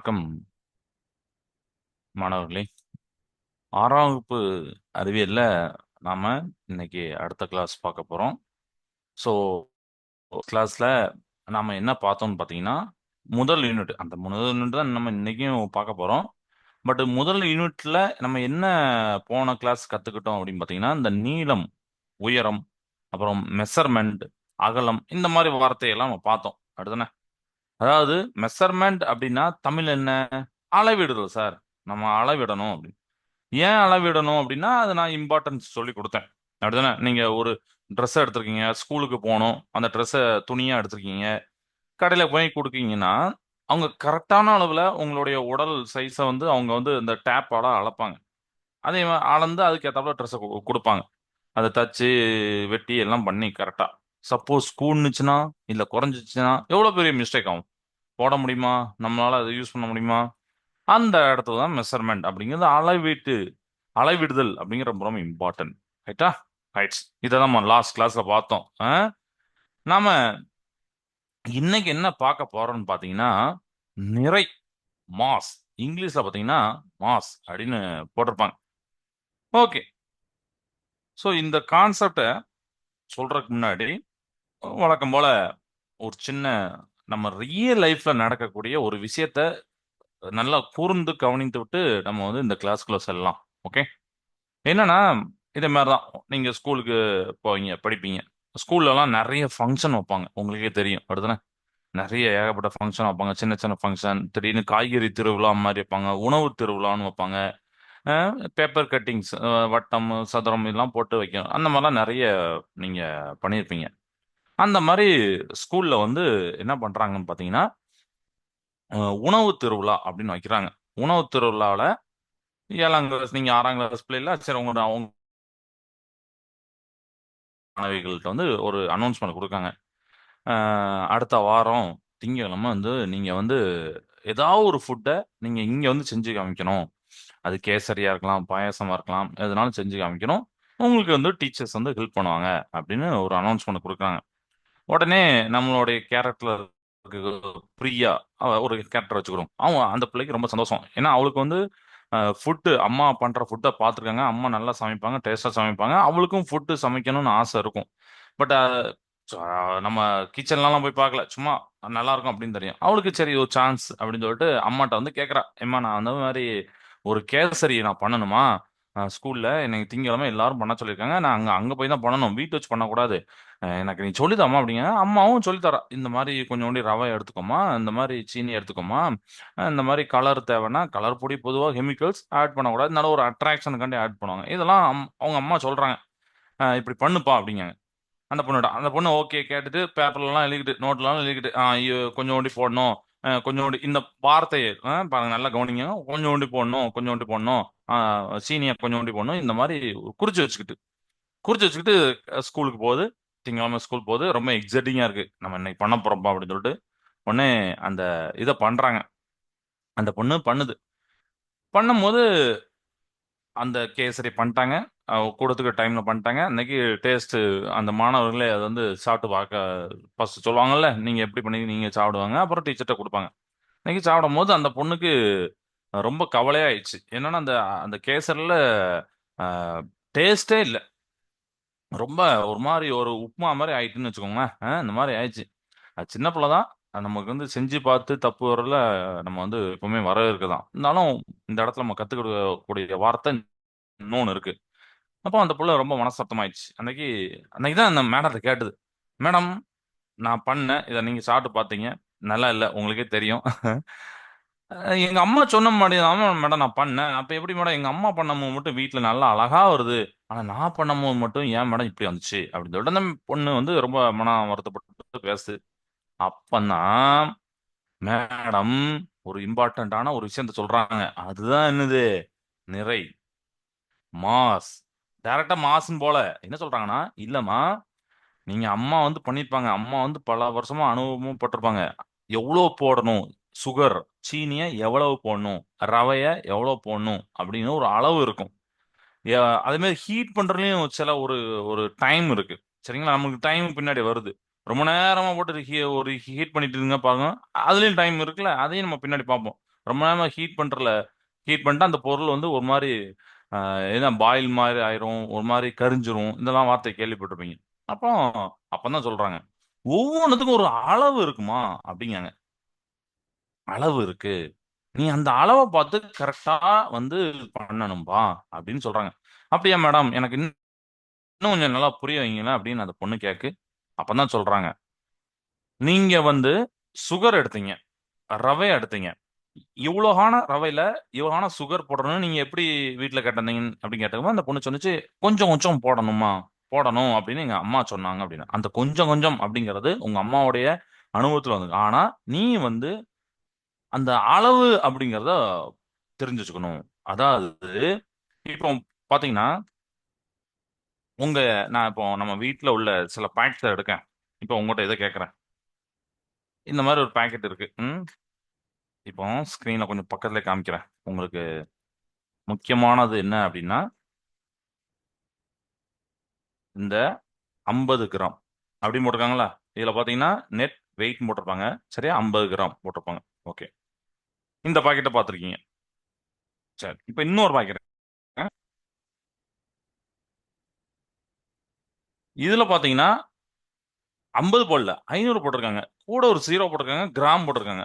வணக்கம் மாணவர்களே. 6ஆம் வகுப்பு அறிவியல்ல நாம இன்னைக்கு அடுத்த கிளாஸ் பார்க்க போறோம். ஸோ கிளாஸ்ல நாம என்ன பார்த்தோம்னு பார்த்தீங்கன்னா, முதல் யூனிட் அந்த முதல் யூனிட் தான் நம்ம இன்னைக்கும் பார்க்க போறோம். பட் முதல் யூனிட்ல நம்ம என்ன போன கிளாஸ் கத்துக்கிட்டோம் அப்படின்னு பார்த்தீங்கன்னா, இந்த நீளம், உயரம், அப்புறம் மெஷர்மெண்ட், அகலம் இந்த மாதிரி வார்த்தையெல்லாம் நம்ம பார்த்தோம். அடுத்தானே, அதாவது மெஷர்மெண்ட் அப்படின்னா தமிழ் என்ன? அளவிடுதல் சார். நம்ம அளவிடணும் அப்படின்னு. ஏன் அளவிடணும் அப்படின்னா அது நான் இம்பார்ட்டன்ஸ் சொல்லி கொடுத்தேன். அப்படிதானே, நீங்க ஒரு ட்ரெஸ் எடுத்திருக்கீங்க, ஸ்கூலுக்கு போகணும், அந்த ட்ரெஸ்ஸை துணியா எடுத்திருக்கீங்க, கடையில போய் கொடுக்கீங்கன்னா அவங்க கரெக்டான அளவுல உங்களுடைய உடல் சைஸை வந்து அவங்க வந்து இந்த டேப்பால அளப்பாங்க. அதே அளந்து அதுக்கு ஏத்தாப்புல ட்ரெஸ்ஸை கொடுப்பாங்க. அதை தச்சு வெட்டி எல்லாம் பண்ணி கரெக்டா. சப்போஸ் கூடுனுச்சுன்னா இல்ல குறைஞ்சிச்சுன்னா எவ்வளவு பெரிய மிஸ்டேக் ஆகும். போட முடியுமா? நம்மளால அதை யூஸ் பண்ண முடியுமா? அந்த இடத்துல தான் மெஷர்மெண்ட் அப்படிங்கிறது அளவிடுதல் அப்படிங்கிற ரொம்ப ரொம்ப இம்பார்ட்டன்ட். ரைட்டா? ரைட்ஸ். இதை நம்ம லாஸ்ட் கிளாஸ்ல பார்த்தோம். நாம இன்னைக்கு என்ன பார்க்க போறோம்னு பாத்தீங்கன்னா, நிறை, மாஸ். இங்கிலீஷ்ல பாத்தீங்கன்னா மாஸ் அப்படின்னு போட்டிருப்பாங்க. ஓகே. ஸோ இந்த கான்செப்டை சொல்றதுக்கு முன்னாடி வழக்கம் போல ஒரு சின்ன நம்ம ரியல் லைஃப்ல நடக்கக்கூடிய ஒரு விஷயத்த நல்லா கூர்ந்து கவனித்து விட்டு நம்ம வந்து இந்த கிளாஸ்க்குள்ள செல்லலாம். ஓகே. என்னன்னா, இதே மாதிரி தான். நீங்க ஸ்கூலுக்கு போவீங்க, படிப்பீங்க. ஸ்கூல்லலாம் நிறைய ஃபங்க்ஷன் வைப்பாங்க. உங்களுக்கே தெரியும். அப்படிதானே? நிறைய ஏகப்பட்ட ஃபங்க்ஷன் வைப்பாங்க. சின்ன சின்ன ஃபங்க்ஷன், திடீர்னு காய்கறி திருவிழா மாதிரி வைப்பாங்க. உணவு திருவிழான்னு வைப்பாங்க. பேப்பர் கட்டிங்ஸ், வட்டம், சதுரம் இதெல்லாம் போட்டு வைக்கணும். அந்த மாதிரிலாம் நிறைய நீங்க பண்ணியிருப்பீங்க. அந்த மாதிரி ஸ்கூல்ல வந்து என்ன பண்றாங்கன்னு பார்த்தீங்கன்னா, உணவு திருவிழா அப்படின்னு வைக்கிறாங்க. உணவு திருவிழாவில் 7ஆம் கிளாஸ், நீங்க 6ஆம் கிளாஸ் பிள்ளைல சரி அவங்க மாணவிகள்கிட்ட வந்து ஒரு அனௌன்ஸ்மெண்ட் கொடுக்காங்க. அடுத்த வாரம் திங்கட்கிழமை வந்து நீங்க வந்து ஏதாவது ஒரு ஃபுட்டை நீங்க இங்க வந்து செஞ்சு காமிக்கணும். அது கேசரியா இருக்கலாம், பாயாசமா இருக்கலாம், எதுனாலும் செஞ்சு காமிக்கணும். உங்களுக்கு வந்து டீச்சர்ஸ் வந்து ஹெல்ப் பண்ணுவாங்க அப்படின்னு ஒரு அனௌன்ஸ்மெண்ட் கொடுக்குறாங்க. உடனே நம்மளுடைய கேரக்டர் பிரியா, ஒரு கேரக்டர் வச்சுக்கிறோம். அவங்க அந்த பிள்ளைக்கு ரொம்ப சந்தோஷம். ஏன்னா அவளுக்கு வந்து ஃபுட்டு, அம்மா பண்ற ஃபுட்டை பார்த்துருக்காங்க. அம்மா நல்லா சமைப்பாங்க, டேஸ்டா சமைப்பாங்க. அவளுக்கும் ஃபுட்டு சமைக்கணும்னு ஆசை இருக்கும். பட் நம்ம கிச்சன்லாம் போய் பார்க்கல. சும்மா நல்லா இருக்கும் அப்படின்னு தெரியும். அவளுக்கு சரி ஒரு சான்ஸ் அப்படின்னு சொல்லிட்டு அம்மாட்ட வந்து கேட்குறா. ஏம்மா, நான் அந்த மாதிரி ஒரு கேசரி நான் பண்ணணுமா? ஸ்கூல்ல எனக்கு திங்கக்கிழமை எல்லாரும் பண்ண சொல்லியிருக்காங்க. நான் அங்க அங்க போய் தான் பண்ணணும். வீட்டு வச்சு பண்ணக்கூடாது. எனக்கு நீ சொல்லித்தாம்மா அப்படிங்க. அம்மாவும் சொல்லித்தரா. இந்த மாதிரி கொஞ்சோண்டி ரவை எடுத்துக்கோமா, இந்த மாதிரி சீனி எடுத்துக்கோமா, இந்த மாதிரி கலர் தேவைன்னா கலர் பொடி, பொதுவாக கெமிக்கல்ஸ் ஆட் பண்ணக்கூடாது. நல்ல ஒரு அட்ராக்ஷனுக்காண்டி ஆட் பண்ணுவாங்க. இதெல்லாம் அவங்க அம்மா சொல்றாங்க. இப்படி பண்ணுப்பா அப்படிங்க. அந்த பொண்ணு ஓகே கேட்டுட்டு பேப்பர்லாம் எழுதிக்கிட்டு, நோட்லாம் எழுதிக்கிட்டு, கொஞ்சோண்டி போடணும், கொஞ்சோண்டி இந்த வார்த்தையை பாருங்க, நல்லா கவனிங்க. கொஞ்சோண்டி போடணும், கொஞ்சோண்டி போடணும், சீனியை கொஞ்சோண்டி போடணும், இந்த மாதிரி குறிச்சு வச்சுக்கிட்டு ஸ்கூலுக்கு போகுது. திங்கக்கிழமை ஸ்கூல் போகுது. ரொம்ப எக்ஸைட்டிங்கா இருக்கு. நம்ம இன்னைக்கு பண்ண போறோம்ப்பா அப்படின்னு சொல்லிட்டு உடனே அந்த இதை பண்றாங்க. அந்த பொண்ணு பண்ணுது. பண்ணும்போது அந்த கேசரி பண்ணிட்டாங்க. கூடத்துக்கு டைம்ல பண்ணிட்டாங்க. இன்னைக்கு டேஸ்ட் அந்த மாணவர்களே அதை வந்து சாப்பிட்டு பார்க்க ஃபர்ஸ்ட் சொல்லுவாங்கல்ல, நீங்க எப்படி பண்ணி நீங்க சாப்பிடுவாங்க, அப்புறம் டீச்சர்கிட்ட கொடுப்பாங்க. இன்னைக்கு சாப்பிடும் போது அந்த பொண்ணுக்கு ரொம்ப கவலையாயிடுச்சு. என்னன்னா அந்த அந்த கேசரில டேஸ்டே இல்லை. ரொம்ப ஒரு மாதிரி ஒரு உப்புமா மாதிரி ஆயிட்டுன்னு வச்சுக்கோங்களேன். இந்த மாதிரி ஆயிடுச்சு. அது சின்ன பிள்ளை தான். அது நமக்கு வந்து செஞ்சு பார்த்து தப்பு வரல, நம்ம வந்து எப்பவுமே வரவேற்க தான். இருந்தாலும் இந்த இடத்துல நம்ம கத்துக்கக்கூடிய வார்த்தை இன்னொன்னு இருக்கு. அப்போ அந்த புள்ள ரொம்ப மனசப்தமாயிடுச்சு. அன்னைக்கு அன்னைக்கு தான் அந்த மேடத்தை கேட்டது. மேடம், நான் பண்ணேன். இதை நீங்க சாப்பிட்டு பார்த்தீங்க. நல்லா இல்லை, உங்களுக்கே தெரியும். எங்க அம்மா சொன்ன மாதிரி தான் மேடம் நான் பண்ணேன். அப்ப எப்படி மேடம் எங்க அம்மா பண்ணும்போது மட்டும் வீட்ல நல்லா அழகா வருது. ஆனா நான் பண்ணும்போது மட்டும் ஏன் மேடம் இப்படி வந்துச்சு அப்படின்னு சொல்லிட்டு அந்த பொண்ணு வந்து ரொம்ப மன வருத்தப்பட்டு பேசுது. அப்பதான் மேடம் ஒரு இம்பார்ட்டன்டான ஒரு விஷயத்த சொல்றாங்க. அதுதான் என்னது? நிறை, மாஸ். டைரக்டா மாஸ்ன்னு போல என்ன சொல்றாங்கன்னா, இல்லம்மா, நீங்க அம்மா வந்து பண்ணிருப்பாங்க. அம்மா வந்து பல வருஷமா அனுபவமும் பட்டிருப்பாங்க. எவ்வளவு போடணும்? சுகர், சீனிய எவ்வளவு போடணும்? ரவைய எவ்வளவு போடணும்? அப்படின்னு ஒரு அளவு இருக்கும். அதே மாதிரி ஹீட் பண்றதுலயும் சில ஒரு ஒரு டைம் இருக்கு. சரிங்களா? நமக்கு டைம் பின்னாடி வருது. ரொம்ப நேரமா போட்டு ஒரு ஹீட் பண்ணிட்டு இருங்க பாருங்க. அதுலயும் டைம் இருக்குல்ல. அதையும் நம்ம பின்னாடி பார்ப்போம். ரொம்ப நேரமா ஹீட் பண்ணிட்டு அந்த பொருள் வந்து ஒரு மாதிரி என்ன பாயில் மாதிரி ஆயிரும், ஒரு மாதிரி கரிஞ்சிரும். இதெல்லாம் வார்த்தை கேள்விப்பட்டிருப்பீங்க. அப்போ அப்பதான் சொல்றாங்க, ஒவ்வொன்றுத்துக்கும் ஒரு அளவு இருக்குமா அப்படிங்காங்க. அளவு இருக்கு. நீ அந்த அளவ பார்த்து கரெக்ட்டா வந்து பண்ணணும்பா அப்படின்னு சொல்றாங்க. அப்படியா மேடம்? எனக்கு இன்னும் கொஞ்சம் நல்லா புரிய வைங்களேன் அப்படின்னு அந்த பொண்ணு கேக்கு. அப்பதான் சொல்றாங்க, நீங்க வந்து சுகர் எடுத்தீங்க. ரவை எடுத்தீங்க. இவ்வளோகான ரவையில இவ்வளோகான சுகர் போடணும்னு நீங்க எப்படி வீட்ல கேட்டிருந்தீங்க அப்படின்னு கேட்டதுக்கு அந்த பொண்ணு சொன்னுச்சு, கொஞ்சம் கொஞ்சம் போடணுமா? போடணும் அப்படின்னு எங்க அம்மா சொன்னாங்க அப்படின்னு. அந்த கொஞ்சம் கொஞ்சம் அப்படிங்கிறது உங்க அம்மாவுடைய அனுபவத்துல வந்தது. ஆனா நீ வந்து அந்த அளவு அப்படிங்கிறத தெரிஞ்சு வச்சுக்கணும். அதாவது இப்போ பாத்தீங்கன்னா, உங்க நான் இப்போ நம்ம வீட்ல உள்ள சில பாக்கெட்ஸ எடுக்கேன். இப்போ உங்கட்ட இத கேட்கிறேன். இந்த மாரி ஒரு பாக்கெட் இருக்கு. இப்போ ஸ்க்ரீன்ல கொஞ்சம் பக்கத்திலே காமிக்கிறேன். உங்களுக்கு முக்கியமானது என்ன அப்படின்னா, இந்த 50 கிராம் அப்படின்னு போட்டிருக்காங்களா? இதுல பாத்தீங்கன்னா, நெட் வெயிட்ன்னு போட்டிருப்பாங்க. சரியா? 50 கிராம் போட்டிருப்பாங்க. ஓகே. இந்த பாக்கெட்ட பார்த்திருக்கீங்க. சரி. இப்ப இன்னொரு பாக்கெட். இதுல பாத்தீங்கன்னா 50 போடல. 500 போட்டிருக்காங்க. கூட ஒரு 0 போட்டிருக்காங்க. கிராம் போட்டிருக்காங்க.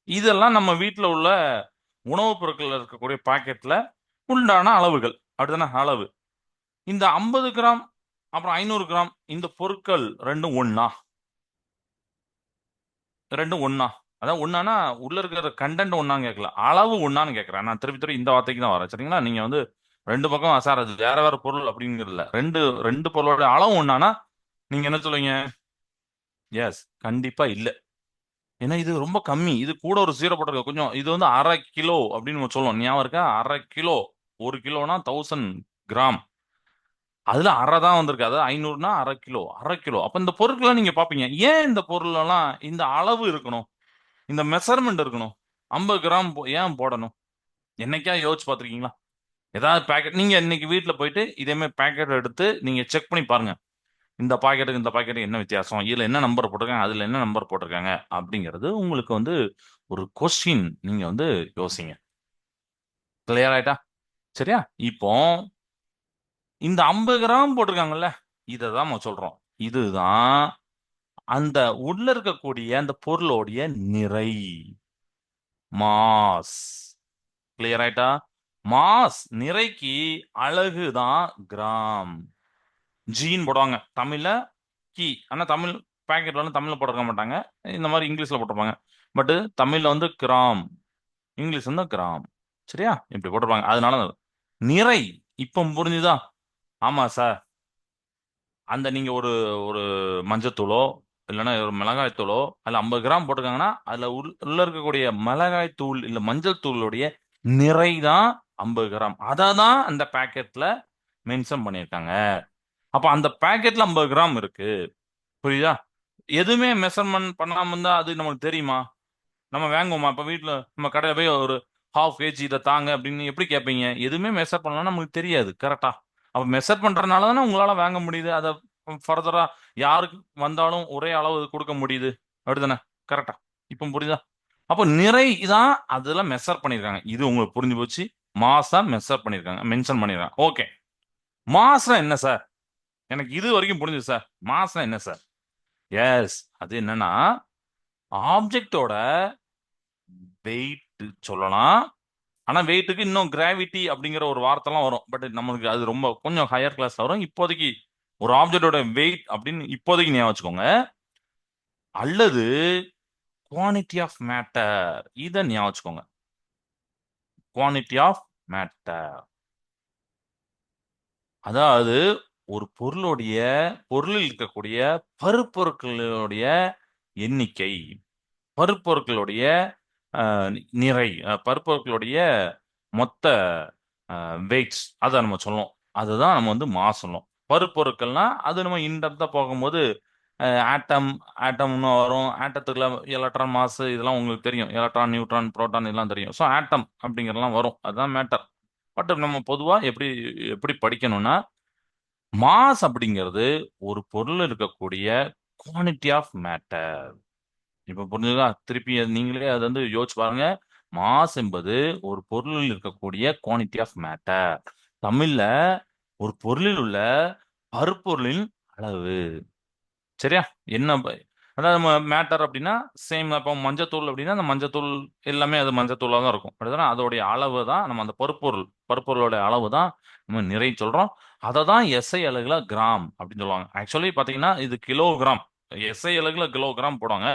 இதெல்லாம் நம்ம வீட்ல உள்ள உணவுப் பொருட்கள்ல இருக்கக்கூடிய பாக்கெட்ல உண்டான அளவுகள். அப்படிதானே? அளவு. இந்த 50 கிராம், அப்புறம் 500 கிராம் இந்த பொருட்கள் 2ம் ஒண்ணா? 2ம் ஒண்ணா? அதான் ஒண்ணான்னா, உள்ள இருக்கிற கன்டென்ட் ஒண்ணான்னு கேட்கல. அளவு ஒண்ணான்னு கேட்கிறேன். நான் திருப்பி திருப்பி இந்த வார்த்தைக்கு தான் வரேன். சரிங்களா? நீங்க வந்து 2 பக்கம் சார் அது வேற வேற பொருள் அப்படிங்கிறது இல்ல. 2 பொருளோட அளவு ஒண்ணான்னா, நீங்க என்ன சொல்லுவீங்க? எஸ். கண்டிப்பா இல்ல. ஏன்னா இது ரொம்ப கம்மி. இது கூட ஒரு 0 போட்டிருக்கு. கொஞ்சம் இது வந்து 1/2 கிலோ அப்படின்னு நம்ம சொல்லுவோம். ஞாபகம் இருக்கா? 1/2 கிலோ. 1 கிலோனா 1000 கிராம். அதுல 1/2 தான் வந்திருக்கு. அதாவது 500னா 1/2 கிலோ. 1/2 கிலோ. அப்ப இந்த பொருட்கள்லாம் நீங்க பார்ப்பீங்க. ஏன் இந்த பொருளெல்லாம் இந்த அளவு இருக்கணும்? இந்த மெஷர்மென்ட் இருக்கணும்? 50 கிராம் ஏன் போடணும்? என்னைக்காவது யோசிச்சு பார்த்துருக்கீங்களா? ஏதாவது பாக்கெட் நீங்க இன்னைக்கு வீட்ல போயிட்டு இதே மாரி பாக்கெட் எடுத்து நீங்க செக் பண்ணி பாருங்க. இந்த பாக்கெட்டுக்கு இந்த பாக்கெட்டுக்கு என்ன வித்தியாசம்? இதுல என்ன நம்பர் போட்டிருக்காங்க? அதுல என்ன நம்பர் போட்டிருக்காங்க? அப்படிங்கிறது உங்களுக்கு வந்து ஒரு கொஸ்டின் நீங்க வந்து யோசிங்க. கிளியர் ஆயிட்டா? சரியா? இப்போ இந்த 50 கிராம் போட்டிருக்காங்கல்ல, இததான் நம்ம சொல்றோம். இதுதான் அந்த உள்ள இருக்கக்கூடிய அந்த பொருளோடைய நிறை. மாஸ். கிளியர் ஆயிட்டா? மாஸ் நிறைக்கு அலகு தான் கிராம். ஜீன்னு போடுவாங்க. தமிழ்ல கி. ஆனா தமிழ் பாக்கெட்ல வந்து தமிழ்ல போட்டிருக்க மாட்டாங்க. இந்த மாதிரி இங்கிலீஷ்ல போட்டிருப்பாங்க. பட் தமிழ்ல வந்து கிராம். இங்கிலீஷ் வந்து கிராம். சரியா? இப்படி போட்டிருப்பாங்க. அதனால நிறை. இப்ப புரிஞ்சுதா? ஆமா சார். அந்த நீங்க ஒரு ஒரு மஞ்சத்தூளோ இல்லைன்னா ஒரு மிளகாய் தூளோ அதுல 50 கிராம் போட்டிருக்காங்கன்னா அதுல உள்ள இருக்கக்கூடிய மிளகாய் தூள் இல்ல மஞ்சள் தூளுடைய நிறை தான் 50 கிராம். அதை தான் அந்த பாக்கெட்ல மென்ஷன் பண்ணியிருக்காங்க. அப்ப அந்த பாக்கெட்ல 50 கிராம் இருக்கு. புரியுதா? எதுவுமே மெஷர்மெண்ட் பண்ணாம இருந்தா அது நமக்கு தெரியுமா? நம்ம வாங்குவோமா? இப்ப வீட்ல நம்ம கடையில போய் ஒரு ஹாஃப் கேஜி இதை தாங்க அப்படின்னு எப்படி கேட்பீங்க? எதுவுமே மெஷர் பண்ணலாம் நமக்கு தெரியாது. கரெக்டா? அப்ப மெஷர் பண்றதுனால தானே உங்களால வாங்க முடியுது. அதை ஃபர்தரா யாருக்கு வந்தாலும் ஒரே அளவு கொடுக்க முடியுது. அப்படிதானே? கரெக்டா? இப்ப புரியுதா? அப்ப நிறை தான் அதுல மெஷர் பண்ணிருக்காங்க. இது உங்களுக்கு புரிஞ்சு போச்சு. மாசா மெஷர் பண்ணிருக்காங்க. மென்ஷன் பண்ணிருக்காங்க. ஓகே. மாசம் என்ன சார்? எனக்கு இது வரைக்கும் புரிஞ்சுது சார். மாசம் என்ன சார்? எஸ். அது என்னன்னா ஆப்ஜெக்டோட வெயிட் சொல்லலாம். ஆனா வெயிட்டுக்கு இன்னும் கிராவிட்டி அப்படிங்கிற ஒரு வார்த்தைலாம் வரும். பட் நமக்கு அது ரொம்ப கொஞ்சம் ஹையர் கிளாஸ்ல வரும். இப்போதைக்கு ஒரு ஆப்ஜெக்டோட வெயிட் அப்படின்னு இப்போதைக்கு ஞாபகம் வச்சுக்கோங்க. அல்லது குவான்டிட்டி ஆஃப் மேட்டர் இதை ஞாபகம் வச்சுக்கோங்க. குவான்டிட்டி ஆஃப் மேட்டர் அதாவது ஒரு பொருளில் இருக்கக்கூடிய பருப்பொருட்களுடைய எண்ணிக்கை, பருப்பொருட்களுடைய அஹ், நிறை, பருப்பொருட்களுடைய மொத்த வெயிட்ஸ் அதை நம்ம சொல்லணும். அதுதான் நம்ம வந்து மாஸ் சொல்லணும். பருப்பொருட்கள்னா அது நம்ம இன்டெப்தா போகும்போது ஆட்டம் ஆட்டம்னு வரும். ஆட்டத்துக்குள்ள எலக்ட்ரான் மாஸ் இதெல்லாம் உங்களுக்கு தெரியும். எலக்ட்ரான் நியூட்ரான் புரோட்டான் இதெல்லாம் தெரியும். ஸோ ஆட்டம் அப்படிங்கிறதெல்லாம் வரும். அதுதான் மேட்டர். பட் நம்ம பொதுவா எப்படி எப்படி படிக்கணும்னா மாஸ் அப்படிங்கிறது ஒரு பொருள் இருக்கக்கூடிய குவான்டிட்டி ஆஃப் மேட்டர். இப்ப புரிஞ்சுதா? திருப்பி நீங்களே அதை வந்து யோசிச்சு பாருங்க. மாஸ் என்பது ஒரு பொருளில் இருக்கக்கூடிய குவான்டிட்டி ஆஃப் மேட்டர். தமிழ்ல ஒரு பொருளில் உள்ள பருப்பொருளின் அளவு. சரியா? என்ன அதாவது நம்ம மேட்டர் அப்படின்னா சேம். இப்போ மஞ்சத்தூள் அப்படின்னா அந்த மஞ்சத்தூள் எல்லாமே அது மஞ்சத்தூளா தான் இருக்கும். அப்படிதானே? அதோடைய அளவு தான் நம்ம அந்த பருப்பொருள் பருப்பொருளோட அளவு தான் நம்ம நிறை சொல்றோம். அதை தான் எஸ்ஐ அலகுல கிராம் அப்படின்னு சொல்லுவாங்க. ஆக்சுவலி பாத்தீங்கன்னா இது கிலோகிராம். எஸ்ஐ அலகுல கிலோகிராம் போடுவாங்க.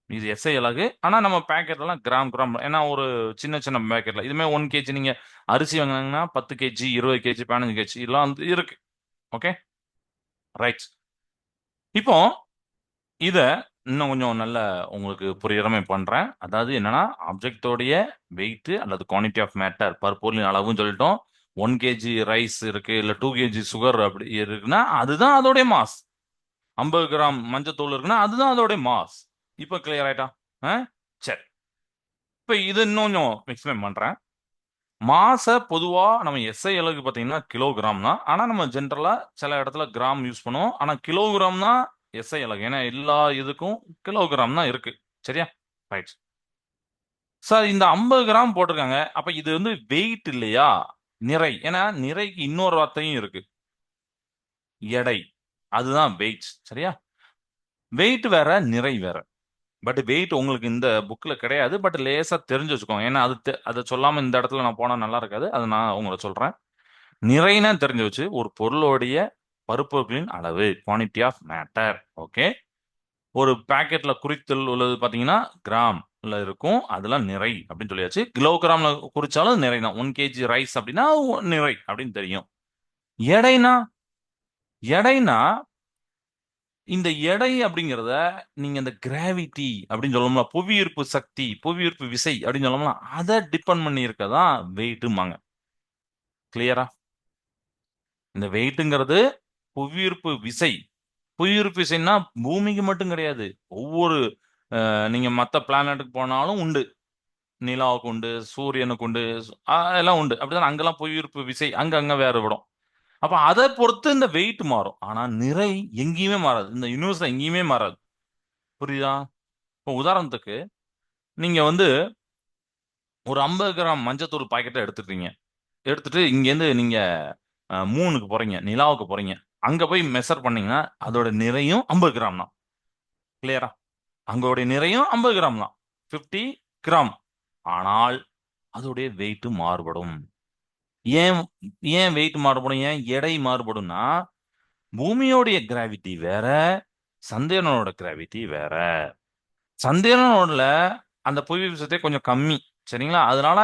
இது எஸ்ஐ அலகு. ஆனா நம்ம பேக்கெட்ல எல்லாம் கிராம் கிராம். ஏன்னா ஒரு சின்ன சின்ன பேக்கெட்ல இதுமே 1 kg நீங்க அரிசி வாங்கினீங்கன்னா 10 kg 20 kg 15 kg எல்லாம் வந்து இருக்கு. Okay, right. இப்போ இத இன்னும் கொஞ்சம் நல்ல உங்களுக்கு புரியுற மாதிரி பண்றேன். அதாவது என்னன்னா ஆப்ஜெக்டோடைய வெயிட் அல்லது குவான்டிட்டி ஆஃப் மேட்டர் பருப்பொருளின் அளவுன்னு சொல்லிட்டோம். 1 kg ரைஸ் இருக்கு இல்ல 2 kg சுகர் அப்படி இருக்குன்னா அதுதான் அதோடைய மாஸ். 50 கிராம் மஞ்சத்தூள் இருக்குன்னா அதுதான் அதோடைய மாஸ். இப்ப கிளியர் ஆயிட்டா? ஆ? சரி. இப்ப இது இன்னும் கொஞ்சம் எக்ஸ்பிளைன் பண்றேன். மாச பொதுவா நம்ம எஸ்ஐ அலகு பாத்தீங்கன்னா கிலோகிராம் தான். ஆனா நம்ம ஜென்ரலா சில இடத்துல கிராம் யூஸ் பண்ணுவோம். ஆனா கிலோகிராம் தான் எஸ்ஐ அலகு. ஏன்னா எல்லா இதுக்கும் கிலோகிராம் தான் இருக்கு. சரியா? ரைட். சார் இந்த 50 கிராம் போட்டிருக்காங்க. அப்ப இது வந்து வெயிட் இல்லையா? நிறை. ஏன்னா நிறைக்கு இன்னொரு வார்த்தையும் இருக்கு. எடை. அதுதான் வெயிட். சரியா? வெயிட் வேற, நிறை வேற. பட் வெயிட் உங்களுக்கு இந்த புக்ல கிடையாது. பட் லேசா தெரிஞ்சு வச்சுக்கோங்க. ஏன்னா அதை சொல்லாம இந்த இடத்துல நான் போனா நல்லா இருக்காது. அதை நான் உங்களுக்கு சொல்றேன். நிறைனா தெரிஞ்சு வச்சு ஒரு பொருளுடைய பருப்பொருட்களின் அளவு குவான்டிட்டி ஆஃப் மேட்டர். ஓகே, ஒரு பாக்கெட்ல குறித்தல் உள்ளது பாத்தீங்கன்னா கிராம்ல இருக்கும். அதெல்லாம் நிறை அப்படின்னு சொல்லியாச்சு. கிலோகிராம்ல குறிச்சாலும் நிறை தான். 1 kg ரைஸ் அப்படின்னா நிறை அப்படின்னு தெரியும். எடைனா எடைனா இந்த எடை அப்படிங்கிறத நீங்க இந்த கிராவிட்டி அப்படின்னு சொல்லணும்ல, புவியீர்ப்பு சக்தி புவியீர்ப்பு விசை அப்படின்னு சொல்லணும்ல, அதை டிபெண்ட் பண்ணி இருக்கதான் வெயிட்டுமாங்க. கிளியரா? இந்த வெயிட்டுங்கிறது புவியீர்ப்பு விசை. புவியீர்ப்பு விசைன்னா பூமிக்கு மட்டும் கிடையாது. ஒவ்வொரு நீங்க மத்த பிளானட்டுக்கு போனாலும் உண்டு. நிலாவுக்கு உண்டு, சூரியனுக்கு உண்டு, எல்லாம் உண்டு. அப்படிதான் அங்கெல்லாம் புவியீர்ப்பு விசை அங்க அங்க வேறுபடும். அப்ப அதை பொறுத்து இந்த வெயிட் மாறும். ஆனா நிறை எங்கேயுமே மாறாது. இந்த யூனிவர்ஸ்ல எங்கேயுமே மாறாது. புரியுதா? இப்போ உதாரணத்துக்கு நீங்க வந்து ஒரு 50 கிராம் மஞ்சத்தூள் பாக்கெட்டை எடுத்துட்டீங்க. எடுத்துட்டு இங்கேருந்து நீங்க மூணுக்கு போறீங்க, நிலாவுக்கு போறீங்க. அங்க போய் மெஷர் பண்ணீங்கன்னா அதோட நிறையும் 50 கிராம் தான். கிளியரா? அங்கோடைய நிறையும் 50 கிராம் தான். 50 கிராம். ஆனால் அதோடைய வெயிட் மாறுபடும். ஏன் ஏன் வெயிட் மாறுபடும்? ஏன் எடை மாறுபடும்னா பூமியோடைய கிராவிட்டி வேற, சந்திரனோட கிராவிட்டி வேற. சந்திரனோட அந்த புவி விசத்தை கொஞ்சம் கம்மி. சரிங்களா? அதனால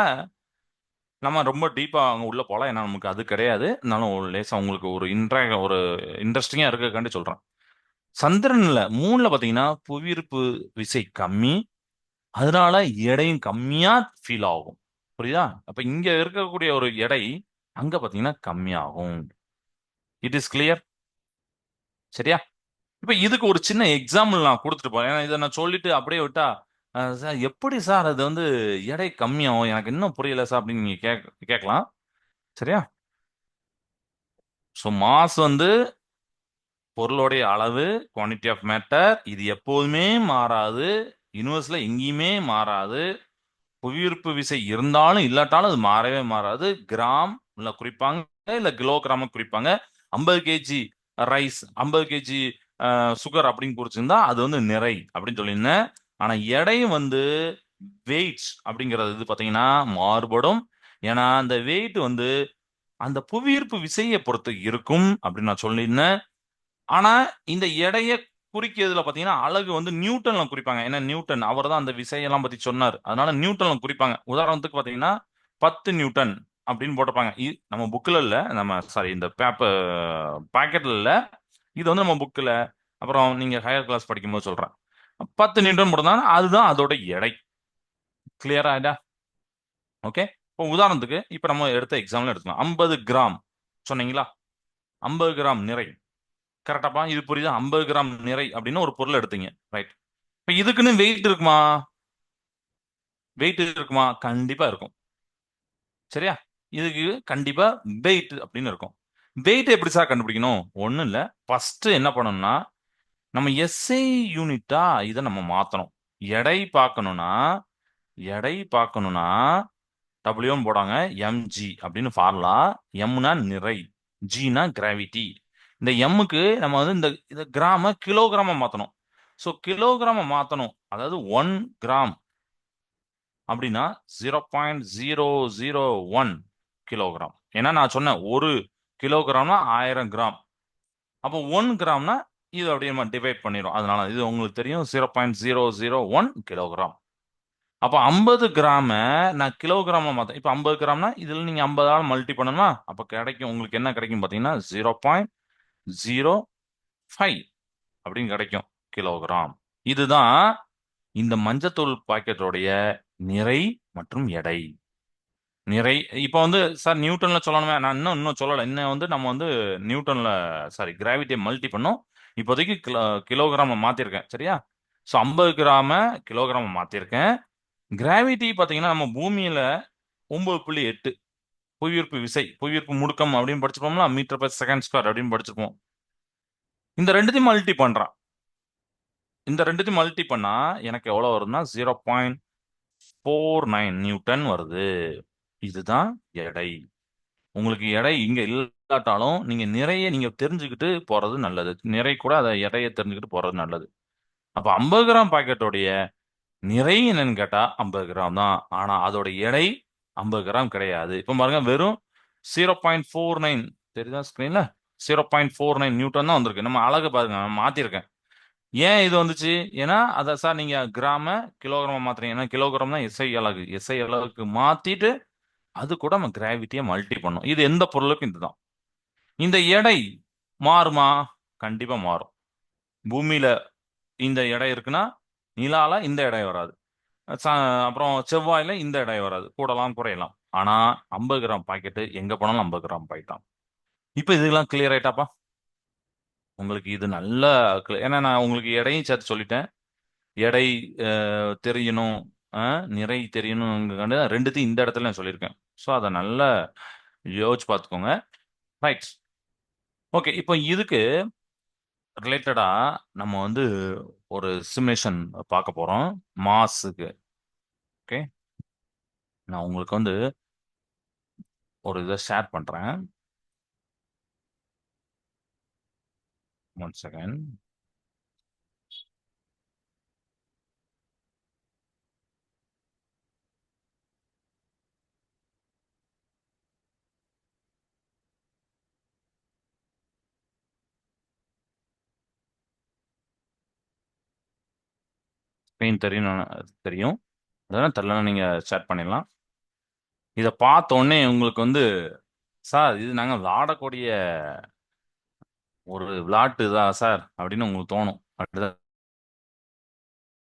நம்ம ரொம்ப டீப்பா அங்க உள்ள போலாம். ஏன்னா நமக்கு அது கிடையாது. இருந்தாலும் லேசா உங்களுக்கு ஒரு இன்ட்ரெஸ்டிங்கா இருக்கக்காண்டி சொல்றேன். சந்திரன்ல மூணுல பாத்தீங்கன்னா புவியீர்ப்பு விசை கம்மி. அதனால எடையும் கம்மியா ஃபீல் ஆகும். புரியுதா? அப்ப இங்க இருக்கக்கூடிய ஒரு எடை அங்க பாத்தீங்கன்னா கம்மியாகும். It is clear? சரியா? இப்ப இதுக்கு ஒரு சின்ன எக்ஸாம்பிள் நான் கொடுத்துட்டு போறேன். ஏன்னா இதை நான் சொல்லிட்டு அப்படியே விட்டா சார் எப்படி சார் அது வந்து எடை கம்மியாகும்? எனக்கு இன்னும் புரியல சார் அப்படின்னு நீங்க கேட்கலாம். சரியா? ஸோ மாஸ் வந்து பொருளுடைய அளவு குவான்டிட்டி ஆஃப் மேட்டர். இது எப்போதுமே மாறாது. யூனிவர்ஸ்ல எங்கேயுமே மாறாது. புவியீர்ப்பு விசை இருந்தாலும் இல்லாட்டாலும் அது மாறவே மாறாது. கிராம் இல்ல குறிப்பாங்க, இல்ல கிலோகிராம குறிப்பாங்க. 50 kg ரைஸ், 50 kg சுகர் அப்படின்னு குறிச்சிருந்தா அது வந்து நிறை அப்படின்னு சொல்லியிருந்தேன். ஆனா எடையும் வந்து வெயிட் அப்படிங்கிறது இது பாத்தீங்கன்னா மாறுபடும். ஏன்னா அந்த வெயிட் வந்து அந்த புவியீர்ப்பு விசையை பொறுத்து இருக்கும் அப்படின்னு நான் சொல்லியிருந்தேன். ஆனா இந்த எடைய குறிக்கிறதுல பாத்தீங்கன்னா அலகு வந்து நியூட்டன்ல குறிப்பாங்க. ஏன்னா நியூட்டன் அவர் தான் அந்த விசையெல்லாம் பத்தி சொன்னார். அதனால நியூட்டன்ல குறிப்பாங்க. உதாரணத்துக்கு பாத்தீங்கன்னா 10 நியூட்டன் அப்படின்னு போட்டிருப்பாங்க. நம்ம புக்ல இல்ல, நம்ம சாரி இந்த பாக்கெட்ல இல்ல. இது வந்து நம்ம புக்ல அப்புறம் நீங்க ஹையர் கிளாஸ் படிக்கும்போது சொல்றேன். 10 நியூட்டன் போட்டதான அதுதான் அதோட எடை. கிளியரா ஆயிட்டா? ஓகே. இப்போ உதாரணத்துக்கு இப்ப நம்ம எடுத்த எக்ஸாம்பிள் எடுத்துக்கலாம். 50 கிராம் சொன்னீங்களா? 50 கிராம் நிறை. கரெக்டாப்பா? இது புரியுதா? 50 கிராம் நிறை அப்படின்னு ஒரு பொருள் எடுத்தீங்க. ரைட். இப்ப இதுக்குன்னு வெயிட் இருக்குமா? வெயிட் இருக்குமா? கண்டிப்பா இருக்கும். சரியா? இதுக்கு கண்டிப்பா வெயிட் அப்படின்னு இருக்கும். வெயிட் எப்படி சார் கண்டுபிடிக்கணும்? ஒண்ணும் இல்ல. ஃபர்ஸ்ட் என்ன பண்ணணும்னா நம்ம எஸ்ஐ யூனிட்டா இதை நம்ம மாத்தணும். எடை பார்க்கணும்னா எடை பார்க்கணும்னா டபிள்யூன்னு போடாங்க, எம்ஜி அப்படின்னு ஃபார்முலா. எம்னா நிறை, ஜினா கிராவிட்டி. இந்த எம்முக்கு நம்ம வந்து இந்த கிராம கிலோகிராம மாத்தணும். ஸோ கிலோகிராம மாத்தணும், அதாவது 1 கிராம் அப்படின்னா 0.001 கிலோகிராம். ஏன்னா நான் சொன்னேன் 1 கிலோகிராம்னா 1000 கிராம். அப்போ 1 கிராம்னா இது அப்படியே நம்ம டிவைட் பண்ணிடும். அதனால இது உங்களுக்கு தெரியும், 0.001 கிலோகிராம். அப்போ 50 கிராம நான் கிலோகிராம மாத்தேன். இப்போ 50 கிராம்னா இதுல நீங்க 50ஆல் மல்டி பண்ணணுமா? அப்போ கிடைக்கும், உங்களுக்கு என்ன கிடைக்கும் பார்த்தீங்கன்னா 0.05 அப்படின்னு கிடைக்கும் கிலோகிராம். இதுதான் இந்த மஞ்சத்தூள் பாக்கெட்டோடைய நிறை மற்றும் எடை. நிறை இப்போ வந்து சார் நியூட்டன்ல சொல்லணுமே, நான் இன்னும் சொல்லலை. இன்னும் வந்து நம்ம வந்து நியூட்டன்ல, சாரி, கிராவிட்டியை மல்டி பண்ணோம். இப்போதைக்கு கிலோகிராம மாத்திருக்கேன், சரியா? ஸோ 50 கிராம கிலோகிராம மாத்திருக்கேன். கிராவிட்டி பாத்தீங்கன்னா நம்ம பூமியில 9.8 புவியீர்ப்பு விசை, புவியீர்ப்பு முடுக்கம் அப்படின்னு படிச்சிருப்போம்ல, மீட்டர் per செகண்ட் ஸ்கொயர் அப்படின்னு படிச்சிருப்போம். இந்த ரெண்டுத்தையும் மல்டி பண்றான். இந்த ரெண்டுத்தையும் மல்டி பண்ணா எனக்கு எவ்வளவு வருதுன்னா 0.49 நியூட்டன் வருது. இதுதான் எடை. உங்களுக்கு எடை இங்க இல்லாட்டாலும் நீங்க நிறைய நீங்க தெரிஞ்சுக்கிட்டு போறது நல்லது. நிறை கூட அதை எடையை தெரிஞ்சுக்கிட்டு போறது நல்லது. அப்ப 50 கிராம் பாக்கெட்டோடைய நிறை என்னன்னு கேட்டா 50 கிராம் தான். ஆனா அதோட எடை 50 கிராம் கிடையாது. இப்ப பாருங்க, வெறும் 0.49 தெரியுதா ஸ்கிரீன்ல? 0.49 நியூட்டன் தான் வந்திருக்கு. நம்ம அழகு பாருங்க, நான் மாத்திருக்கேன். ஏன் இது வந்துச்சு? ஏன்னா அத சார் நீங்க கிராம கிலோகிராம் மாத்துறீங்க. ஏன்னா கிலோகிராம் தான் எஸ்ஐ அலகு. எஸ்ஐ அலகுக்கு மாத்திட்டு அது கூட நம்ம கிராவிட்டியை மல்டி பண்ணும். இது எந்த பொருளுக்கும் இதுதான். இந்த எடை மாறுமா? கண்டிப்பா மாறும். பூமியில இந்த எடை இருக்குன்னா நிலால இந்த எடை வராது. ச- அப்புறம் செவ்வாயில இந்த எடை வராது. கூடலாம் குறையலாம். ஆனா 50 கிராம் பாக்கெட்டு எங்க போனாலும் 50 கிராம் பாக்கெட் தான். இப்ப இதெல்லாம் கிளியர் ஆயிட்டாப்பா? உங்களுக்கு இது நல்ல ஏன்னா நான் உங்களுக்கு எடையும் சேர்த்து சொல்லிட்டேன். எடை தெரியணும், நிறை தெரியணும், ரெண்டுத்தையும் இந்த இடத்துல நான் சொல்லியிருக்கேன். ஸோ அதை நல்லா யோசிச்சு பார்த்துக்கோங்க. ரைட். ஓகே, இப்போ இதுக்கு ரிலேட்டடா நம்ம வந்து ஒரு சிமுலேஷன் பார்க்க போறோம் மாஸுக்கு. ஓகே, நான் உங்களுக்கு வந்து ஒரு இதை ஷேர் பண்றேன். One second. ஸ்க்ரீன் தெரியும், தெரியும். அதெல்லாம் தெரியலனா நீங்க ஷேர் பண்ணிடலாம். இதை பார்த்த உடனே உங்களுக்கு வந்து, சார் இது நாங்க விளையாடக்கூடிய ஒரு விளையாட்டு தான் சார் அப்படின்னு உங்களுக்கு தோணும்.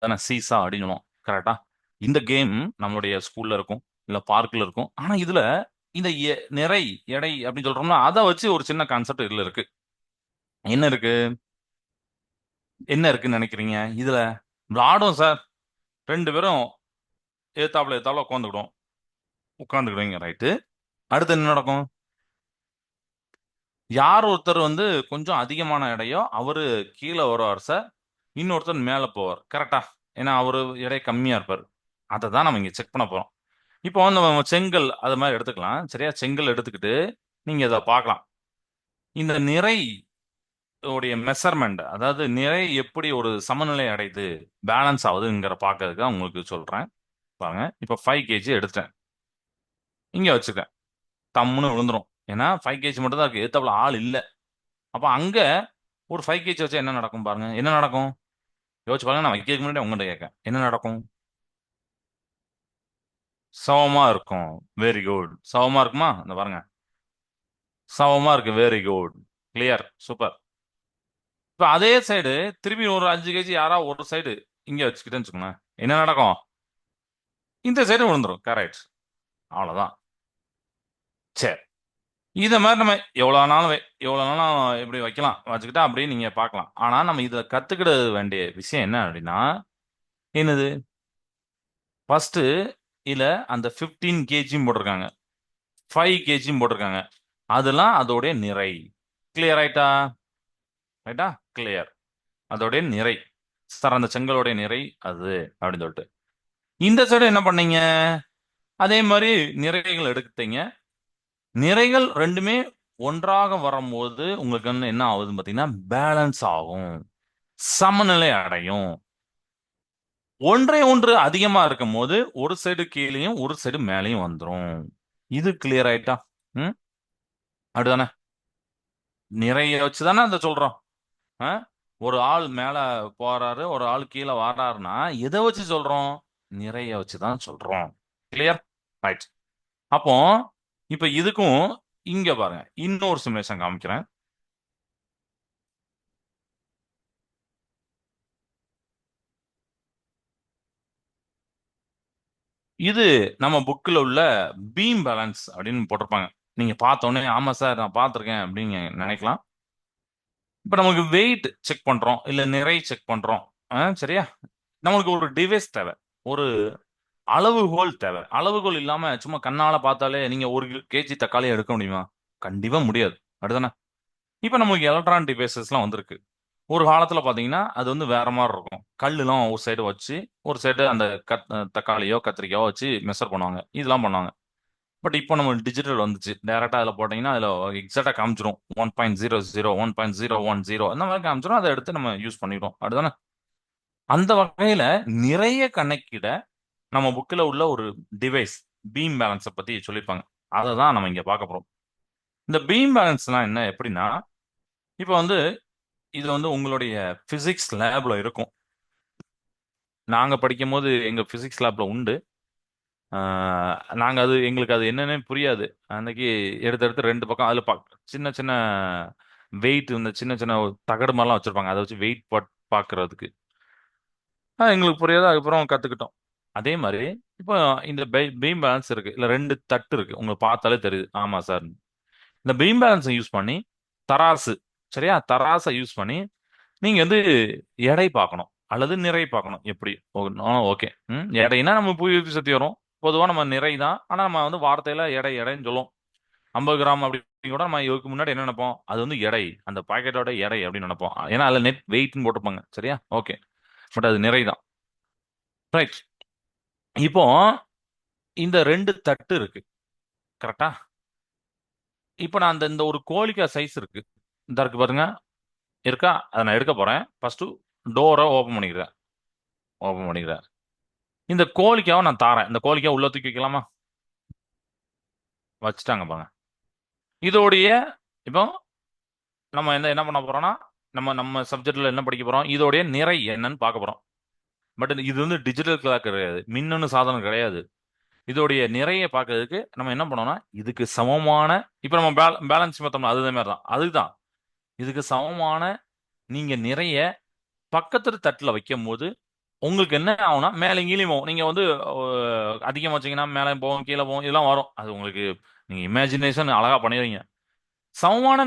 தானே சீசா அப்படின்னு சொல்லுவோம், கரெக்டா? இந்த கேம் நம்மளுடைய ஸ்கூல்ல இருக்கும், இல்ல பார்க்ல இருக்கும். ஆனா இதுல இந்த நிறை, எடை அப்படின்னு சொல்றோம்னா அதை வச்சு ஒரு சின்ன கான்செப்ட் இதுல இருக்கு. என்ன இருக்கு? என்ன இருக்குன்னு நினைக்கிறீங்க இதுல? விளாடும் சார், ரெண்டு பேரும் ஏத்தாப்புல ஏத்தாப்புல உட்காந்துக்கிடுவீங்க, ரைட்டு. அடுத்து என்ன நடக்கும்? யார் ஒருத்தர் வந்து கொஞ்சம் அதிகமான எடையோ அவரு கீழே வருவார் சார், இன்னொருத்தர் மேல போவார், கரெக்டா? ஏன்னா அவரு எடை கம்மியா இருப்பார். அதை தான் நம்ம இங்க செக் பண்ண போறோம். இப்போ வந்து நம்ம செங்கல் அது மாதிரி எடுத்துக்கலாம், சரியா? செங்கல் எடுத்துக்கிட்டு நீங்க இதை பார்க்கலாம். இந்த நிறை உடைய மெஷர்மெண்ட், அதாவது நிறை எப்படி ஒரு சமநிலை அடையுது, பேலன்ஸ் ஆகுதுங்கிற பார்க்கறதுக்கு தான் உங்களுக்கு சொல்றேன். பாருங்க, இப்போ 5 kg எடுத்தேன், இங்க வச்சுக்கேன். தம்முன்னு விழுந்துரும். ஏன்னா 5 kg மட்டும் தான் இருக்கு, எத்தாப்புல ஆள் இல்ல. அப்ப அங்க ஒரு 5 kg வச்சா என்ன நடக்கும் பாருங்க. என்ன நடக்கும் யோசிச்சு பாருங்க. நான் வைக்கிறதுக்கு முன்னாடி உங்கள்கிட்ட கேட்கேன், என்ன நடக்கும்? சமமா இருக்கும். Very good. சமமா இருக்குமா? இந்த பாருங்க, சமமா இருக்கு. Very good, clear, super. இப்ப அதே சைடு திருப்பி ஒரு 5 kg யாரா ஒரு சைடு இங்க வச்சுக்கிட்டேன்னு வச்சுக்கோங்க, என்ன நடக்கும்? இந்த சைடு விழுந்துரும், கரெக்ட். அவ்வளவுதான். சரி, இத மாதிரி நம்ம எவ்வளவு நாளும் இப்படி வைக்கலாம், வச்சுக்கிட்டா அப்படியே நீங்க பார்க்கலாம். ஆனா நம்ம இத கத்துக்கிட வேண்டிய விஷயம் என்ன அப்படின்னா, என்னது? ஃபர்ஸ்ட் இல்ல அந்த 15 kg போட்டிருக்காங்க, 5 kg போட்டிருக்காங்க. அதெல்லாம் அதோடைய நிறை. கிளியர் ஆயிட்டா? ரைட்டா? கிளியர். அதோடைய நிறை. சார் அந்த செங்கலோடைய நிறை அது அப்படின்னு சொல்லிட்டு. இந்த சைடு என்ன பண்ணீங்க? அதே மாதிரி நிறைகள் எடுத்தீங்க. நிறைகள் ரெண்டுமே ஒன்றாக வரும்போது உங்களுக்கு வந்து என்ன ஆகுதுன்னு பார்த்தீங்கன்னா பேலன்ஸ் ஆகும், சமநிலை அடையும். ஒன்றே ஒன்று அதிகமா இருக்கும் போது ஒரு சைடு கீழேயும் ஒரு சைடு மேலேயும் வந்துரும். இது கிளியர் ஆயிட்டா? ம். அப்படிதானே? நிறைய வச்சு தானே அந்த சொல்றோம். ஆ? ஒரு ஆள் மேல போறாரு, ஒரு ஆள் கீழே வராருன்னா எதை வச்சு சொல்றோம்? நிறைய வச்சு தான் சொல்றோம். கிளியர்? ரைட். அப்போ இப்ப இதுக்கும் இங்க பாருங்க, இன்னொரு சிமுலேஷன் காமிக்கிறேன். இது நம்ம புக்ல உள்ள பீம் பேலன்ஸ் அப்படின்னு போட்டிருப்பாங்க. நீங்க பார்த்த உடனே ஆமா சார் நான் பார்த்திருக்கேன் அப்படின்னு நினைக்கலாம். இப்ப நமக்கு வெயிட் செக் பண்றோம், இல்ல நிறை செக் பண்றோம். சரியா? நம்மளுக்கு ஒரு டிவைஸ் தேவை, ஒரு அளவுகோல் தேவை. அளவுகோல் இல்லாம சும்மா கண்ணால பார்த்தாலே நீங்க 1 kg தக்காளி எடுக்க முடியுமா? கண்டிப்பா முடியாது. அப்படிதானே? இப்ப நமக்கு எலக்ட்ரான் டிவைசஸ்லாம் வந்திருக்கு. ஒரு காலத்துல பாத்தீங்கன்னா அது வந்து வேற மாதிரி இருக்கும். கல்லுலாம் ஒரு சைடு வச்சு ஒரு சைடு அந்த தக்காளியோ கத்திரிக்காயோ வச்சு மெஷர் பண்ணுவாங்க, இதெல்லாம் பண்ணுவாங்க. பட் இப்போ நம்ம டிஜிட்டல் வந்துச்சு, டைரக்டா அதில் போட்டீங்கன்னா அதில் எக்ஸாக்டா காமிச்சிரும். 1.00 1.010 அந்த மாதிரி காமிச்சிரும். அதை எடுத்து நம்ம யூஸ் பண்ணிடுவோம். அப்படிதானே? அந்த வகையில நிறைய கணக்கிட நம்ம புக்கில் உள்ள ஒரு டிவைஸ் பீம் பேலன்ஸை பத்தி சொல்லியிருப்பாங்க. அதை தான் நம்ம இங்க பார்க்க போறோம். இந்த பீம் பேலன்ஸ்லாம் என்ன எப்படின்னா, இப்போ வந்து இது வந்து உங்களுடைய பிசிக்ஸ் லேப்ல இருக்கும். நாங்க படிக்கும் போது எங்க பிசிக்ஸ் லேப்ல உண்டு. நாங்க அது எங்களுக்கு அது என்னன்னே புரியாது. அன்னைக்கு எடுத்து எடுத்து 2 பக்கம் அதுல சின்ன சின்ன வெயிட் இந்த சின்ன சின்ன தகடு மாதிரிலாம் வச்சிருப்பாங்க. அதை வச்சு வெயிட் பார்க்கறதுக்கு. எங்களுக்கு புரியாது. அதுக்கப்புறம் கத்துக்கிட்டோம். அதே மாதிரி இப்போ இந்த பீம் பேலன்ஸ் இருக்கு. இல்ல 2 தட்டு இருக்கு. உங்களுக்கு பார்த்தாலே தெரியுது. ஆமா சார். இந்த பீம் பேலன்ஸை யூஸ் பண்ணி தராசு, சரியா? தராசை யூஸ் பண்ணி நீங்க வந்து எடை பார்க்கணும் அல்லது நிறை பார்க்கணும். எப்படி? ஓகே. எடைனா நம்ம புவி சுத்தி வரும். பொதுவா நம்ம நிறை தான். ஆனா நம்ம வந்து வார்த்தையில எடை எடைன்னு சொல்லுவோம். 50 கிராம் அப்படி கூட நம்ம இதுக்கு முன்னாடி என்ன நினைப்போம்? அது வந்து எடை, அந்த பாக்கெட்டோட எடை அப்படின்னு நினைப்போம். ஏன்னா அதுல நெட் வெயிட்னு போட்டுப்பாங்க. சரியா? ஓகே. பட் அது நிறை தான். ரைட். இப்போ இந்த 2 தட்டு இருக்கு. கரெக்டா? இப்போ நான் அந்த இந்த ஒரு கோழிக்காய் சைஸ் இருக்கு. இந்த இருக்கு பாருங்க. இருக்கா? அதை நான் எடுக்க போறேன். ஃபர்ஸ்ட் டோரை ஓபன் பண்ணிக்கிறேன். ஓபன் பண்ணிக்கிறேன். இந்த கோழிக்காவை நான் தாரேன். இந்த கோழிக்காய் உள்ள தூக்கி வைக்கலாமா? வச்சுட்டாங்க பாருங்க. இதோடைய இப்போ நம்ம என்ன என்ன பண்ண போறோம்னா, நம்ம நம்ம சப்ஜெக்ட்ல என்ன படிக்க போறோம்? இதோடைய நிறை என்னன்னு பார்க்க போறோம். பட் இது வந்து டிஜிட்டல் கிளாக் கிடையாது, மின்னணு சாதனம் கிடையாது. இதோடைய நிறைய பார்க்கறதுக்கு நம்ம என்ன பண்ணோம்னா, இதுக்கு சமமான இப்போ நம்ம பேலன்ஸ் பார்த்தோம்னா அது மாதிரி தான். அதுதான் இதுக்கு சமமான நீங்க நிறைய பக்கத்து தட்டுல வைக்கும் போது உங்களுக்கு என்ன ஆகும்னா மேலே கீழேயும் போகும். நீங்க வந்து அதிகமாக வச்சீங்கன்னா மேலே போகும், கீழே போகும், இதெல்லாம் வரும். அது உங்களுக்கு நீங்க இமேஜினேஷன் அழகா பண்ணிடுவீங்க. சமமான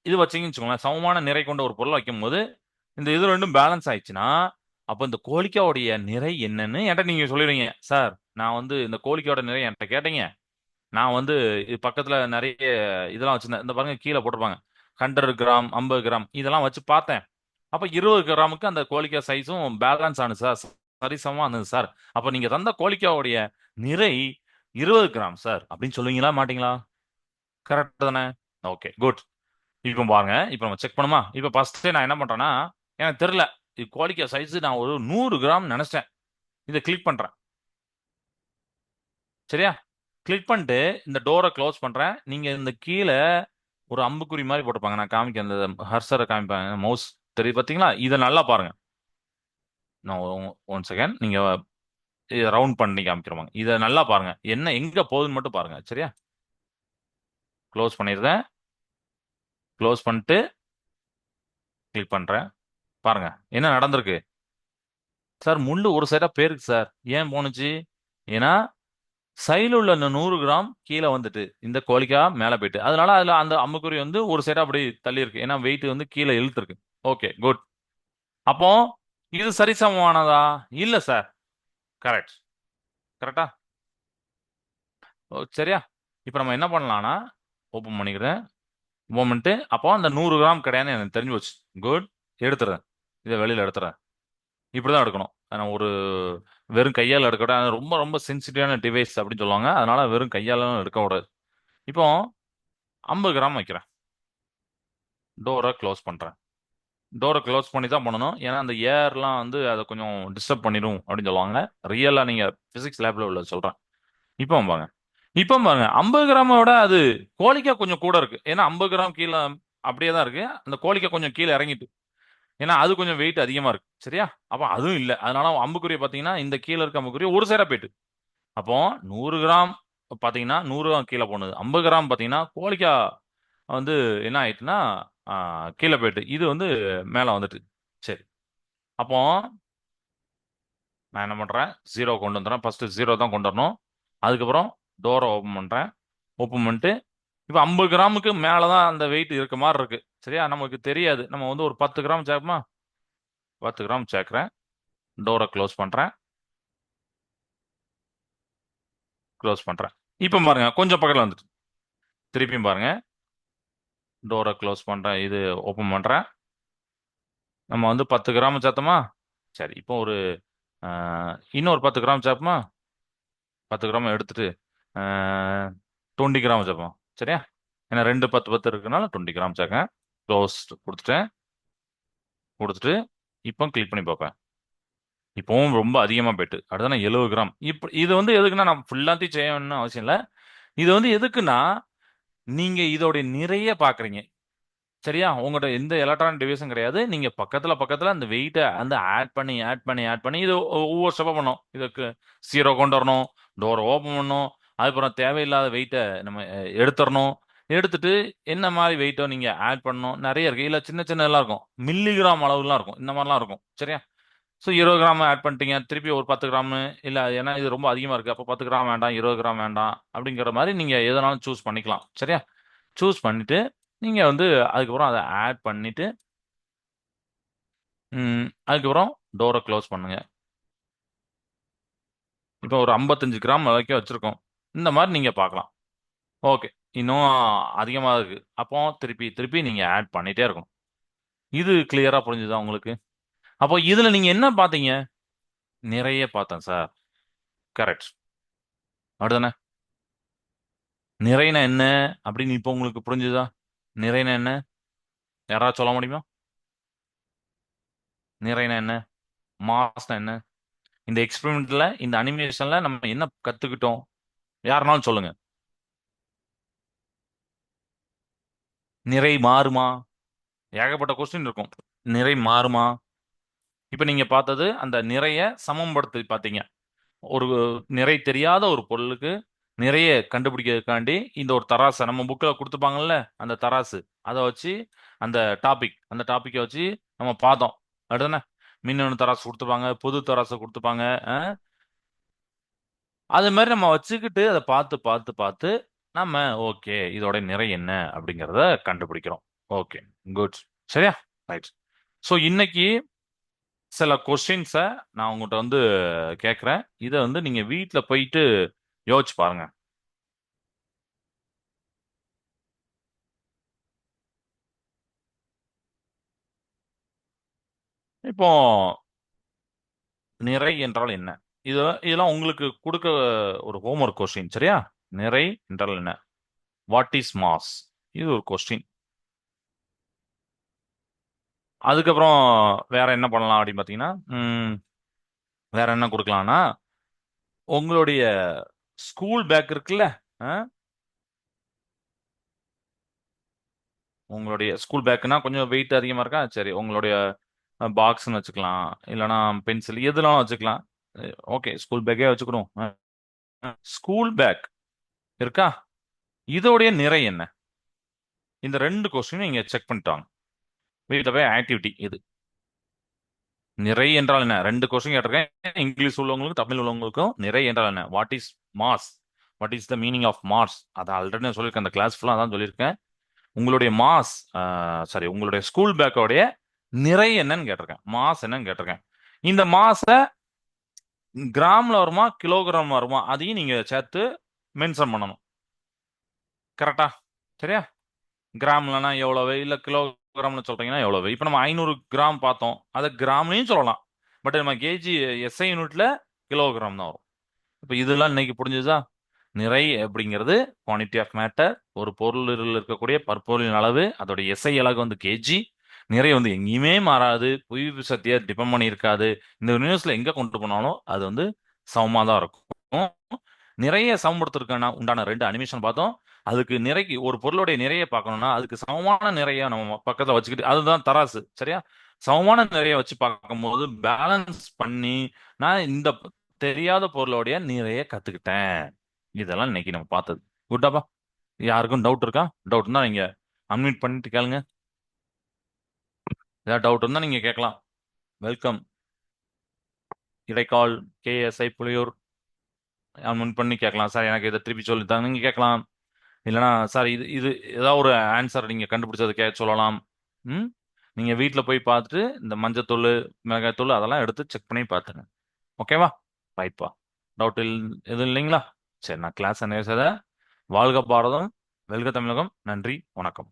இது வச்சீங்கன்னு வச்சுக்கோங்களேன், சமமான நிறை கொண்ட ஒரு பொருளை வைக்கும்போது இந்த இது ரெண்டும் பேலன்ஸ் ஆயிடுச்சுன்னா, அப்ப இந்த கோழிக்காவுடைய நிறை என்னன்னு என்கிட்ட நீங்க சொல்லிடுவீங்க. சார் நான் வந்து இந்த கோழிக்காயோட நிறை என்கிட்ட கேட்டீங்க. நான் வந்து இது பக்கத்துல நிறைய இதெல்லாம் வச்சிருந்தேன். இந்த பாருங்க கீழே போட்டிருப்பாங்க 100 கிராம் 50 கிராம் இதெல்லாம் வச்சு பார்த்தேன். அப்ப 20 கிராமுக்கு அந்த கோழிக்காய் சைஸும் பேலன்ஸ் ஆனது சார், சரிசமமா இருந்தது சார். அப்ப நீங்க தந்த கோழிக்காவுடைய நிறை 20 கிராம் சார் அப்படின்னு சொல்லுவீங்களா மாட்டீங்களா? கரெக்ட் தானே? Okay good. இப்போ பாருங்க, இப்போ நம்ம செக் பண்ணுமா? இப்போ ஃபர்ஸ்ட் நான் என்ன பண்றேன்னா, எனக்கு தெரியல இது கோழிக்காய் சைஸ், நான் ஒரு 100 கிராம் நினைச்சிட்டேன். இதை கிளிக் பண்றேன். சரியா? கிளிக் பண்ணிட்டு இந்த டோரை க்ளோஸ் பண்றேன். நீங்க இந்த கீழே ஒரு அம்புக்குறி மாதிரி போட்டுப்பாங்க. நான் காமிக்க அந்த ஹர்சரை காமிப்பாங்க, மவுஸ் தெரியுது பாத்தீங்களா? இதை நல்லா பாருங்க. நான் ஒன் செகண்ட், நீங்க இதை ரவுண்ட் பண்ணி காமிக்கிறோம். இதை நல்லா பாருங்க, என்ன எங்க போகுதுன்னு மட்டும் பாருங்க. சரியா? க்ளோஸ் பண்ணிடுறேன். க்ளோஸ் பண்ணிட்டு கிளிக் பண்றேன். பாருங்க என்ன நடந்திருக்கு. சார் முள்ளு ஒரு சைடா போயிருக்கு சார். ஏன் போனுச்சு? ஏன்னா சைடுல உள்ள இந்த 100 கிராம் கீழே வந்துட்டு இந்த கோழிக்காய் மேலே போயிட்டு, அதனால அதுல அந்த அம்புக்குறி வந்து ஒரு சைடா அப்படி தள்ளி இருக்கு. ஏன்னா வெயிட் வந்து கீழே இழுத்துருக்கு. Okay good. அப்போ இது சரிசமமானதா? இல்ல சார். கரெக்ட். கரெக்டா? சரியா? இப்போ நம்ம என்ன பண்ணலாம்னா, ஓப்பன் பண்ணிக்கிறேன். மூமெண்ட் அப்போ அந்த 100 கிராம் கிடையாதுன்னு எனக்கு தெரிஞ்சு போச்சு. குட். எடுத்துறேன். இதை வெளியில எடுத்துறேன். இப்படிதான் எடுக்கணும். ஆனா ஒரு வெறும் கையால் எடுக்கக்கூடாது. அது ரொம்ப ரொம்ப சென்சிட்டிவான டிவைஸ் அப்படின்னு சொல்லுவாங்க. அதனால வெறும் கையாலலாம் எடுக்கக்கூடாது. இப்போ 50 கிராம் வைக்கிறேன். டோரை க்ளோஸ் பண்றேன். டோரை க்ளோஸ் பண்ணி தான் பண்ணணும். ஏன்னா அந்த ஏர்லாம் வந்து அதை கொஞ்சம் டிஸ்டர்ப் பண்ணிடும் அப்படின்னு சொல்லுவாங்க. ரியலா நீங்க பிசிக்ஸ் லேப்ல உள்ள சொல்றேன். இப்போ பாருங்க. இப்போ பாருங்க 50 கிராமோட அது கோழிக்கா கொஞ்சம் கூட இருக்கு. ஏன்னா 50 கிராம் கீழே அப்படியே தான் இருக்கு. அந்த கோழிக்கா கொஞ்சம் கீழே இறங்கிட்டு. ஏன்னா அது கொஞ்சம் வெயிட் அதிகமா இருக்கு. சரியா? அப்ப அதுவும் இல்ல. அதனால அம்புக்குறிய பாத்தீங்கன்னா இந்த கீழே இருக்க அம்புக்குறிய ஒரு சைடா போயிட்டு. அப்போ 100 கிராம் பாத்தீங்கன்னா 100 கிராம் கீழே போனது. 50 கிராம் பாத்தீங்கன்னா கோழிக்கா வந்து என்ன ஆயிட்டுன்னா கீழே போயிட்டு. இது வந்து மேல வந்துட்டு. சரி. அப்போ நான் என்ன பண்றேன்? 0 கொண்டு வந்துடுறேன். ஃபர்ஸ்ட் 0 தான் கொண்டு வரணும். அதுக்கப்புறம் டோரை ஓபன் பண்றேன். ஓபன் பண்ணிட்டு இப்ப 50 கிராமுக்கு மேலதான் அந்த வெயிட் இருக்க மாதிரி இருக்கு. சரியா? நமக்கு தெரியாது. நம்ம வந்து ஒரு 10 கிராம் சேர்ப்போமா? 10 கிராம் சேர்க்கிறேன். டோரை க்ளோஸ் பண்றேன். க்ளோஸ் பண்றேன். இப்ப பாருங்க கொஞ்சம் பக்கத்துல வந்துட்டு. திருப்பியும் பாருங்க. டோரை க்ளோஸ் பண்றேன். இது ஓபன் பண்றேன். நம்ம வந்து 10 கிராம் சேர்த்தோமா? சரி. இப்போ ஒரு இன்னொரு 10 கிராம் சேர்ப்போமா? 10 கிராம் எடுத்துட்டு 20 கிராம் சேர்ப்போம். சரியா? ஏன்னா 2 10 10 இருக்கனால 20 கிராம் சேர்க்கேன். க்ளோஸ் கொடுத்துட்டேன். கொடுத்துட்டு இப்போ கிளிக் பண்ணி பார்ப்பேன். இப்பவும் ரொம்ப அதிகமா போயிட்டு. அடுத்தது 70 கிராம். இப்ப இது வந்து எதுக்குன்னா நான் ஃபுல்லாத்தையும் செய்யணும்னு அவசியம் இல்ல. இது வந்து எதுக்குன்னா நீங்க இதோட நிறைய பாக்குறீங்க. சரியா? உங்கட்ட எந்த எலக்ட்ரானிக் டிவைஸும் கிடையாது. நீங்க பக்கத்துல பக்கத்துல அந்த வெயிட்ட வந்து ஆட் பண்ணி இது ஒவ்வொரு ஸ்டெப்பா பண்ணணும். இதுக்கு 0 கொண்டு வரணும். டோர ஓப்பன் பண்ணணும். அதுக்கப்புறம் தேவையில்லாத வெயிட்ட நம்ம எடுத்துறணும். எடுத்துட்டு என்ன மாரி வெயிட்ட நீங்க ஆட் பண்ணணும். நெறைய இருக்கு. இல்ல சின்ன சின்னதெல்லாம் இருக்கும். மில்லிகிராம் அளவுலாம் இருக்கும். இந்த மாரிலாம் இருக்கும். சரியா? ஸோ 20 கிராம் ஆட் பண்ணிட்டீங்க. திருப்பி ஒரு 10 கிராமு இல்ல ஏன்னா இது ரொம்ப அதிகமா இருக்கு. அப்போ 10 கிராம் வேண்டாம், 20 கிராம் வேண்டாம் அப்படிங்கிற மாரி நீங்க எதனாலும் சூஸ் பண்ணிக்கலாம். சரியா? சூஸ் பண்ணிட்டு, நீங்க வந்து அதுக்கப்புறம் அத ஆட் பண்ணிட்டு, அதுக்கப்புறம் டோர க்ளோஸ் பண்ணுங்க. இப்போ ஒரு 55 கிராம் வரைக்கும் வச்சிருக்கோம். இந்த மாரி நீங்க பார்க்கலாம். ஓகே. இன்னும் அதிகமா இருக்கு. அப்போ திருப்பி திருப்பி நீங்க ஆட் பண்ணிட்டே இருக்கணும். இது கிளியரா புரிஞ்சுதா உங்களுக்கு? அப்போ இதுல நீங்க என்ன பார்த்தீங்க? நிறைய பார்த்தேன் சார். கரெக்ட். அப்படிதானே? நிறைனா என்ன அப்படின்னு இப்போ உங்களுக்கு புரிஞ்சுதா? நிறைனா என்ன? யாராவது சொல்ல முடியுமா? நிறைனா என்ன? மாஸ்னா என்ன? இந்த எக்ஸ்பெரிமெண்ட்ல, இந்த அனிமேஷன்ல நம்ம என்ன கத்துக்கிட்டோம்? யாருனாலும் சொல்லுங்க. நிறை மாறுமா? ஏகப்பட்ட கொஸ்டின் இருக்கும். நிறை மாறுமா? இப்ப நீங்க பார்த்தது அந்த நிறைய சமன்படுத்தி பார்த்தீங்க. ஒரு நிறை தெரியாத ஒரு பொருளுக்கு நிறைய கண்டுபிடிக்கிறதுக்காண்டி இந்த ஒரு தராசை நம்ம புக்ல கொடுத்துப்பாங்கல்ல அந்த தராசு அதை வச்சு அந்த டாபிக்கை வச்சு நம்ம பார்த்தோம். அடுத்தானே மின்னணு தராசு கொடுத்துப்பாங்க, பொது தராசு கொடுத்துப்பாங்க. அது மாதிரி நம்ம வச்சுக்கிட்டு அதை பார்த்து பார்த்து பார்த்து நம்ம ஓகே இதோட நிறை என்ன அப்படிங்கிறத கண்டுபிடிக்கிறோம். Okay, good. சரியா? ரைட். ஸோ இன்னைக்கு சில கொஸ்டின்ஸை நான் உங்கள்கிட்ட வந்து கேட்குறேன். இதை வந்து நீங்க வீட்டில் போயிட்டு யோசிச்சு பாருங்க. இப்போ நிறை என்றால் என்ன? இதெல்லாம் உங்களுக்கு கொடுக்க ஒரு ஹோம்ஒர்க் கொஸ்டின். சரியா? நிறை என்றால் என்ன? What is mass? இது ஒரு கொஸ்டின். அதுக்கப்புறம் வேற என்ன பண்ணலாம் அப்படின்னு பார்த்தீங்கன்னா, வேற என்ன கொடுக்கலாம்னா உங்களுடைய ஸ்கூல் பேக் இருக்குல்ல, அஹ், உங்களுடைய ஸ்கூல் பேக்னா கொஞ்சம் வெயிட் அதிகமா இருக்கா? சரி, உங்களுடைய பாக்ஸ்னு வச்சுக்கலாம், இல்லைன்னா பென்சில் எதுனாலும் வச்சுக்கலாம். ஓகே, ஸ்கூல் பேக்கே வச்சுக்கிறோம். ஸ்கூல் பேக் இருக்கா? இதோடைய நிறை என்ன? இந்த ரெண்டு கொஸ்டினும் நீங்க செக் பண்ணிட்டாங்க. வீட்டில் போய் ஆக்டிவிட்டி இது. நிறை என்றால் என்ன? ரெண்டு கொஸ்டின் கேட்டிருக்கேன். இங்கிலீஷ் உள்ளவங்களுக்கும் தமிழ் உள்ளவங்களுக்கும் நிறை என்றால் என்ன? What is mass? What is the meaning of mass? அதை ஆல்ரெடி நான் சொல்லியிருக்கேன். அந்த கிளாஸ் ஃபுல்லாக தான் சொல்லியிருக்கேன். உங்களுடைய மாஸ், சாரி, உங்களுடைய ஸ்கூல் பேக்கோடைய நிறை என்னன்னு கேட்டிருக்கேன். மாஸ் என்னன்னு கேட்டிருக்கேன். இந்த மாஸ கிராம்ல வருமா கிலோகிராம் வருமா அதையும் நீங்க சேர்த்து மென்ஷன் பண்ணணும். கரெக்டா? சரியா? கிராம்லனா எவ்வளவு, இல்ல கிலோகிராம்னு சொல்றீங்கன்னா எவ்வளவு? இப்ப நம்ம 500 கிராம் பார்த்தோம். அதை கிராம்லயும் சொல்லலாம், பட் நம்ம கேஜி எஸ்ஐ யூனிட்ல கிலோகிராம் தான் வரும். இப்போ இதெல்லாம் இன்னைக்கு புரிஞ்சுதா? நிறை அப்படிங்கிறது குவான்டிட்டி ஆஃப் மேட்டர், ஒரு பொருளில் இருக்கக்கூடிய பற்பொருளின் அளவு, அதோட எஸ்ஐ அலகு வந்து கேஜி. நிறை வந்து எங்கேயுமே மாறாது, புவி சக்தியை டிபெண்ட் பண்ணி இருக்காது. இந்த யூனிவர்ஸ்ல எங்க கொண்டு போனாலும் அது வந்து சமமா தான் இருக்கும். நிறைய சமப்படுத்துறதுக்கான உண்டான ரெண்டு அனிமேஷன் பார்த்தோம். அதுக்கு நிறைக்கு ஒரு பொருளுடைய நிறைய பார்க்கணும்னா அதுக்கு சமமான நிறைய நம்ம பக்கத்துல வச்சுக்கிட்டு, அதுதான் தராசு, சரியா? சமமான நிறைய வச்சு பார்க்கும்போது பேலன்ஸ் பண்ணி நான் இந்த தெரியாத பொருளோடைய நிறைய கத்துக்கிட்டேன். இதெல்லாம் இன்னைக்கு நம்ம பார்த்தது. குட்டாப்பா? யாருக்கும் டவுட் இருக்கா? டவுட் இருந்தா நீங்க அன்மியூட் பண்ணிட்டு கேளுங்க. ஏதாவது டவுட் இருந்தா நீங்க கேட்கலாம். வெல்கம். இடைக்கால் கேஎஸ்ஐ புலியூர். அன்மியூட் பண்ணி கேட்கலாம். சார் எனக்கு இதை திருப்பி சொல்லித்தாங்க, நீங்க கேட்கலாம். இல்லைனா சார் இது இது ஏதாவது ஒரு ஆன்சர் நீங்க கண்டுபிடிச்சது சொல்லலாம். ம். நீங்க வீட்டில் போய் பார்த்துட்டு இந்த மஞ்சத்தூள், மிளகாய்த்தூள் அதெல்லாம் எடுத்து செக் பண்ணி பார்த்துங்க. ஓகேவா? ரைட்பா. டவுட் எதுவும் இல்லைங்களா? சரி, நான் கிளாஸ் என்ன வாழ்க பாரதம், வெல்க தமிழகம். நன்றி, வணக்கம்.